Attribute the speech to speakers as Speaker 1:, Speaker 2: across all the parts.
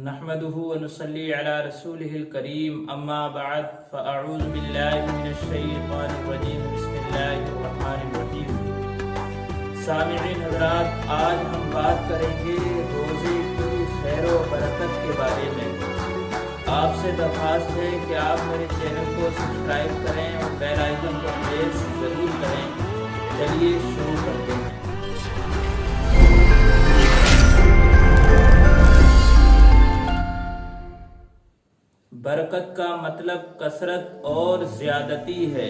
Speaker 1: نحمده ونصلي على رسوله الكريم اما بعد فاعوذ بالله من الشیطان الرجیم بسم اللہ الرحمن الرحیم۔ سامعین حضرات، آج ہم بات کریں گے روزے کی خیر و برکت کے بارے میں۔ آپ سے درخواست ہے کہ آپ میرے چینل کو سبسکرائب کریں اور بیل آئیکن کو پریس ضرور کریں۔ چلیے شروع کرتے ہیں۔ برکت کا مطلب کثرت اور زیادتی ہے۔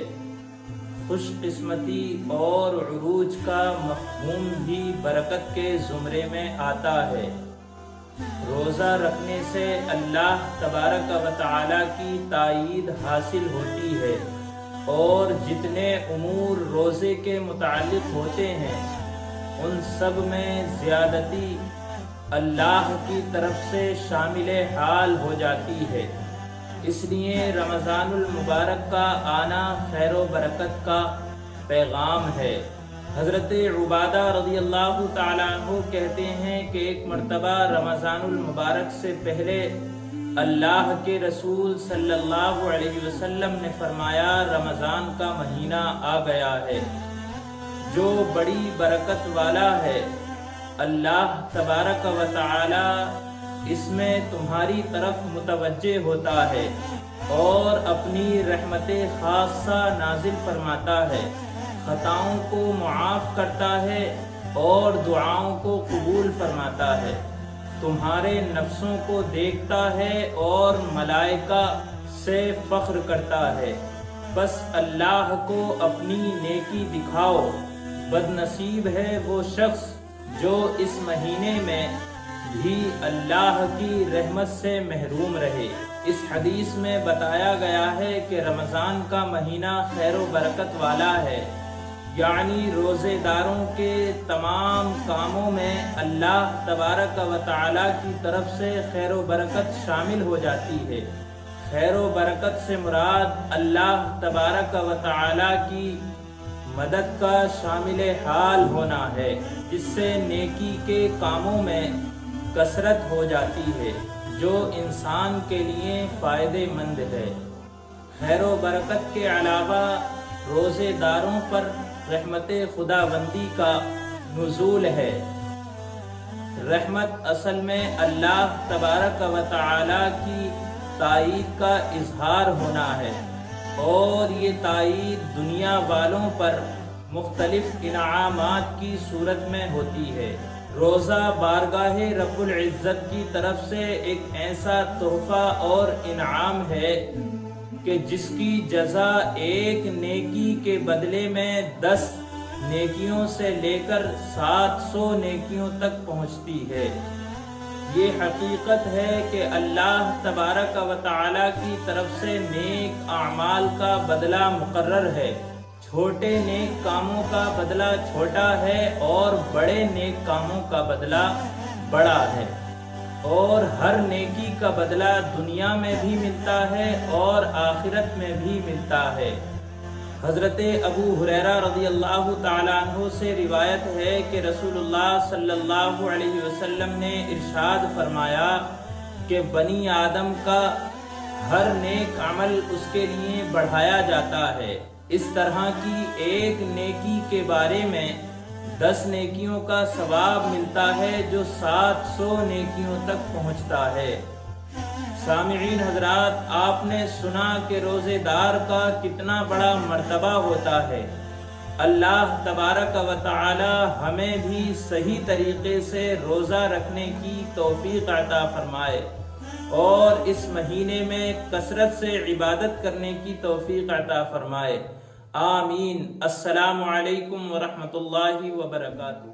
Speaker 1: خوش قسمتی اور عروج کا مفہوم بھی برکت کے زمرے میں آتا ہے۔ روزہ رکھنے سے اللہ تبارک و تعالی کی تائید حاصل ہوتی ہے اور جتنے امور روزے کے متعلق ہوتے ہیں ان سب میں زیادتی اللہ کی طرف سے شامل حال ہو جاتی ہے۔ اس لیے رمضان المبارک کا آنا خیر و برکت کا پیغام ہے۔ حضرت عبادہ رضی اللہ تعالیٰ عنہ کہتے ہیں کہ ایک مرتبہ رمضان المبارک سے پہلے اللہ کے رسول صلی اللہ علیہ وسلم نے فرمایا، رمضان کا مہینہ آ گیا ہے جو بڑی برکت والا ہے۔ اللہ تبارک و تعالی اس میں تمہاری طرف متوجہ ہوتا ہے اور اپنی رحمت خاصہ نازل فرماتا ہے، خطاؤں کو معاف کرتا ہے اور دعاؤں کو قبول فرماتا ہے، تمہارے نفسوں کو دیکھتا ہے اور ملائکہ سے فخر کرتا ہے۔ بس اللہ کو اپنی نیکی دکھاؤ۔ بد نصیب ہے وہ شخص جو اس مہینے میں بھی اللہ کی رحمت سے محروم رہے۔ اس حدیث میں بتایا گیا ہے کہ رمضان کا مہینہ خیر و برکت والا ہے، یعنی روزے داروں کے تمام کاموں میں اللہ تبارک و تعالی کی طرف سے خیر و برکت شامل ہو جاتی ہے۔ خیر و برکت سے مراد اللہ تبارک و تعالی کی مدد کا شامل حال ہونا ہے، جس سے نیکی کے کاموں میں کثرت ہو جاتی ہے جو انسان کے لیے فائدے مند ہے۔ خیر و برکت کے علاوہ روزے داروں پر رحمت خداوندی کا نزول ہے۔ رحمت اصل میں اللہ تبارک و تعالی کی تائید کا اظہار ہونا ہے، اور یہ تائید دنیا والوں پر مختلف انعامات کی صورت میں ہوتی ہے۔ روزہ بارگاہ رب العزت کی طرف سے ایک ایسا تحفہ اور انعام ہے کہ جس کی جزا ایک نیکی کے بدلے میں 10 نیکیوں سے لے کر 700 نیکیوں تک پہنچتی ہے۔ یہ حقیقت ہے کہ اللہ تبارک و تعالی کی طرف سے نیک اعمال کا بدلہ مقرر ہے۔ چھوٹے نیک کاموں کا بدلہ چھوٹا ہے اور بڑے نیک کاموں کا بدلہ بڑا ہے، اور ہر نیکی کا بدلہ دنیا میں بھی ملتا ہے اور آخرت میں بھی ملتا ہے۔ حضرت ابو ہریرہ رضی اللہ تعالیٰ عنہ سے روایت ہے کہ رسول اللہ صلی اللہ علیہ وسلم نے ارشاد فرمایا کہ بنی آدم کا ہر نیک عمل اس کے لیے بڑھایا جاتا ہے، اس طرح کی ایک نیکی کے بارے میں 10 نیکیوں کا ثواب ملتا ہے جو 700 نیکیوں تک پہنچتا ہے۔ سامعین حضرات، آپ نے سنا کہ روزے دار کا کتنا بڑا مرتبہ ہوتا ہے۔ اللہ تبارک و تعالی ہمیں بھی صحیح طریقے سے روزہ رکھنے کی توفیق عطا فرمائے اور اس مہینے میں کثرت سے عبادت کرنے کی توفیق عطا فرمائے۔ آمین۔ السلام علیکم ورحمۃ اللہ وبرکاتہ۔